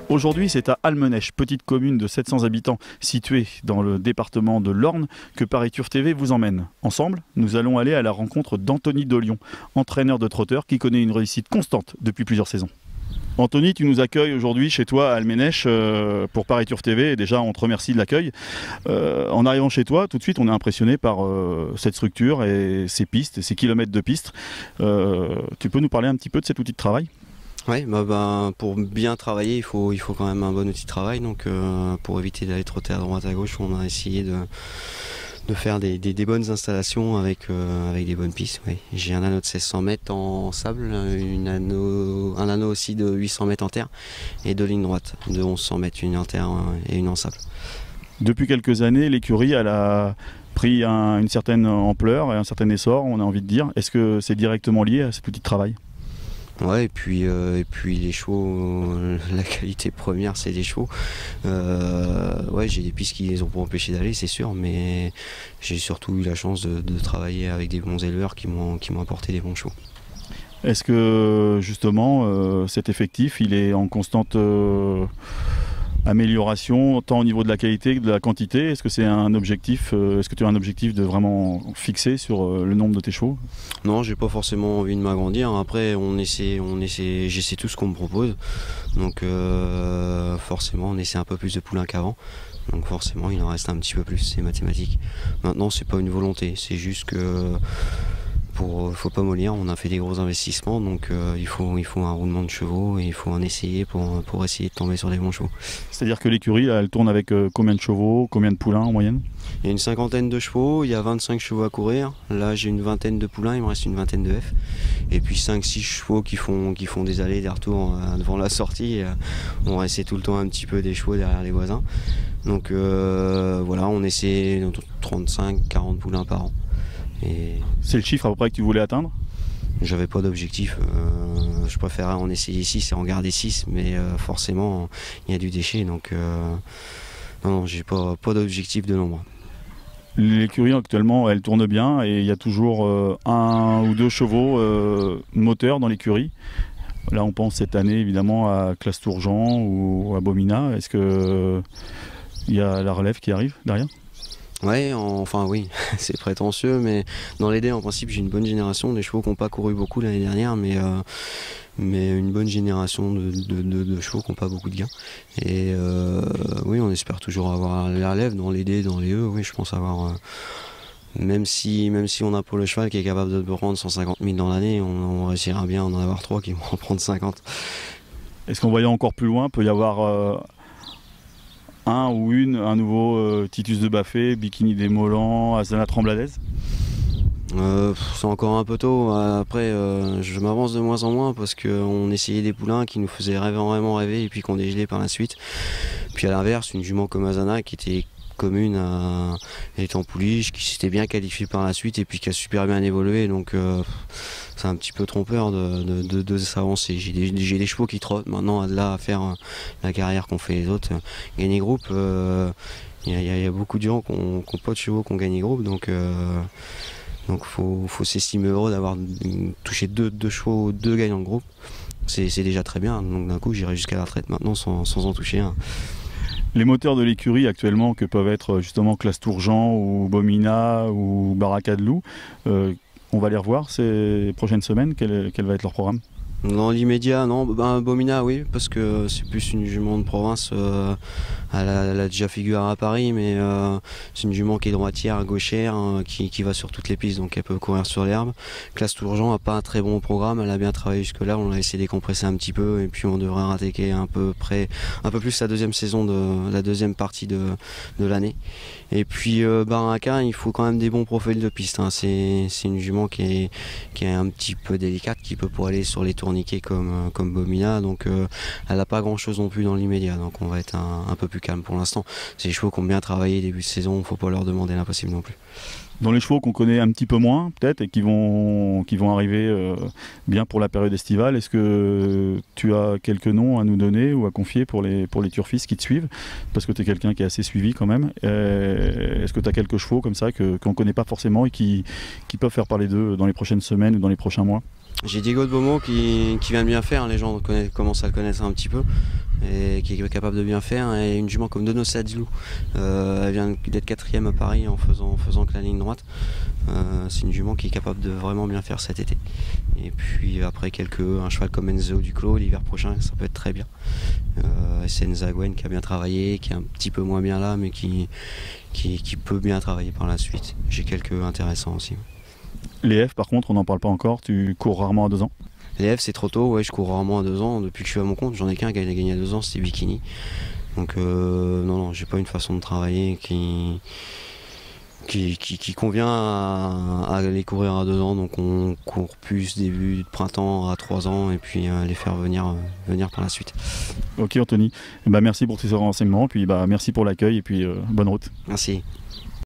Aujourd'hui, c'est à Almenèche, petite commune de 700 habitants située dans le département de l'Orne, que Pariture TV vous emmène. Ensemble, nous allons aller à la rencontre d'Anthony Dolion, entraîneur de trotteurs qui connaît une réussite constante depuis plusieurs saisons. Anthony, tu nous accueilles aujourd'hui chez toi à Almenèche pour Pariture TV. Et déjà, on te remercie de l'accueil. En arrivant chez toi, tout de suite, on est impressionné par cette structure et ces pistes, et ces kilomètres de pistes. Tu peux nous parler un petit peu de cet outil de travail ? Oui, pour bien travailler, il faut quand même un bon outil de travail. Donc, pour éviter d'aller trotter à droite à gauche, on a essayé de faire des bonnes installations avec des bonnes pistes. Oui. J'ai un anneau de 1600 mètres en sable, un anneau aussi de 800 mètres en terre et deux lignes droites de 1100 mètres, une en terre et une en sable. Depuis quelques années, l'écurie elle a pris une certaine ampleur et un certain essor, on a envie de dire. Est-ce que c'est directement lié à cet outil de travail ? Ouais, et puis les chevaux, la qualité première c'est des chevaux. Ouais, j'ai des pistes qui les ont pas empêchés d'aller, c'est sûr, mais j'ai surtout eu la chance de travailler avec des bons éleveurs qui m'ont apporté des bons chevaux. Est-ce que justement cet effectif il est en constante amélioration tant au niveau de la qualité que de la quantité? Est-ce que c'est un objectif est-ce que tu as un objectif de vraiment fixer sur le nombre de tes chevaux? Non, j'ai pas forcément envie de m'agrandir. Après, j'essaie tout ce qu'on me propose. Donc forcément, on essaie un peu plus de poulains qu'avant. Donc forcément, il en reste un petit peu plus, c'est mathématique. Maintenant, c'est pas une volonté, c'est juste que faut pas mollir, on a fait des gros investissements, donc il faut un roulement de chevaux et il faut en essayer pour essayer de tomber sur des bons chevaux. C'est-à-dire que l'écurie, elle tourne avec combien de chevaux, combien de poulains en moyenne? Il y a une cinquantaine de chevaux, il y a 25 chevaux à courir. Là, j'ai une vingtaine de poulains, il me reste une vingtaine de F. Et puis 5-6 chevaux qui font des allers, des retours devant la sortie. On va essayer tout le temps un petit peu des chevaux derrière les voisins. Donc voilà, on essaie 35-40 poulains par an. C'est le chiffre à peu près que tu voulais atteindre? J'avais pas d'objectif, je préférais en essayer 6 et en garder 6, mais forcément il y a du déchet, donc non, j'ai pas d'objectif de nombre. L'écurie actuellement elle tourne bien et il y a toujours un ou deux chevaux moteurs dans l'écurie. Là on pense cette année évidemment à Clastourgent ou à Bomina. Est-ce que il y a la relève qui arrive derrière? Ouais, enfin oui, c'est prétentieux, mais dans l'idée, en principe, j'ai une bonne génération, des chevaux qui n'ont pas couru beaucoup l'année dernière, mais une bonne génération de chevaux qui n'ont pas beaucoup de gains. Et oui, on espère toujours avoir la relève dans les D, dans les E, oui, je pense avoir... même si on a pour le cheval qui est capable de prendre 150 000 dans l'année, on réussira bien à en avoir 3 qui vont en prendre 50. Est-ce qu'en voyant encore plus loin, peut y avoir... un nouveau Titus de Baffé, Bikini des Mollans, Asdana Trembladaise? C'est encore un peu tôt. Après, je m'avance de moins en moins parce qu'on essayait des poulains qui nous faisaient vraiment rêver et puis qu'on dégelait par la suite. Puis à l'inverse, une jument comme Asdana qui était commune elle était en pouliche, qui s'était bien qualifiée par la suite et puis qui a super bien évolué, donc c'est un petit peu trompeur de s'avancer. J'ai des chevaux qui trottent maintenant, de là à faire la carrière qu'ont fait les autres. Gagner groupe, il y a beaucoup de gens qui n'ont pas de chevaux qui ont gagné groupe, donc faut s'estimer heureux d'avoir touché deux chevaux, 2 gagnants de groupe. C'est déjà très bien, donc d'un coup j'irai jusqu'à la retraite maintenant sans en toucher un. Les moteurs de l'écurie actuellement, que peuvent être justement Clastourgent ou Bomina ou Baraka de Loup, on va les revoir ces prochaines semaines. Quel va être leur programme? Dans l'immédiat, non. Bomina, oui, parce que c'est plus une jument de province. Elle a déjà figuré à Paris, mais c'est une jument qui est droitière, gauchère, qui va sur toutes les pistes, donc elle peut courir sur l'herbe. Clastourgent n'a pas un très bon programme, elle a bien travaillé jusque-là, on a essayé de décompresser un petit peu, et puis on devrait attaquer un peu plus la deuxième saison, la deuxième partie de l'année. Et puis Baraka, il faut quand même des bons profils de piste, hein. C'est une jument qui est un petit peu délicate, qui peut pour aller sur les tourniquets comme Bomina, donc elle n'a pas grand chose non plus dans l'immédiat, donc on va être un peu plus calme pour l'instant. C'est des chevaux qui ont bien travaillé début de saison, il ne faut pas leur demander l'impossible non plus. Dans les chevaux qu'on connaît un petit peu moins peut-être et qui vont arriver bien pour la période estivale, est-ce que tu as quelques noms à nous donner ou à confier pour les turfistes qui te suivent? Parce que tu es quelqu'un qui est assez suivi quand même. Est-ce que tu as quelques chevaux comme ça qu'on ne connaît pas forcément et qui peuvent faire parler d'eux dans les prochaines semaines ou dans les prochains mois? J'ai Diego de Beaumont qui vient de bien faire, les gens commencent à le connaître un petit peu. et qui est capable de bien faire. Et une jument comme Dono Sadzlou, elle vient d'être 4e à Paris en faisant que la ligne droite. C'est une jument qui est capable de vraiment bien faire cet été. Et puis après un cheval comme Enzo Duclos l'hiver prochain, ça peut être très bien. SN Zagwen qui a bien travaillé, qui est un petit peu moins bien là, mais qui peut bien travailler par la suite. J'ai quelques intéressants aussi. Les F, par contre, on n'en parle pas encore, tu cours rarement à 2 ans. Les F, c'est trop tôt, ouais, je cours rarement à 2 ans. Depuis que je suis à mon compte, j'en ai qu'un qui a gagné à 2 ans, c'était Bikini. Donc non, j'ai pas une façon de travailler qui convient à aller courir à 2 ans. Donc on court plus début de printemps à 3 ans et puis les faire venir par la suite. Ok Anthony, merci pour tous ces renseignements, puis merci pour l'accueil et puis bonne route. Merci.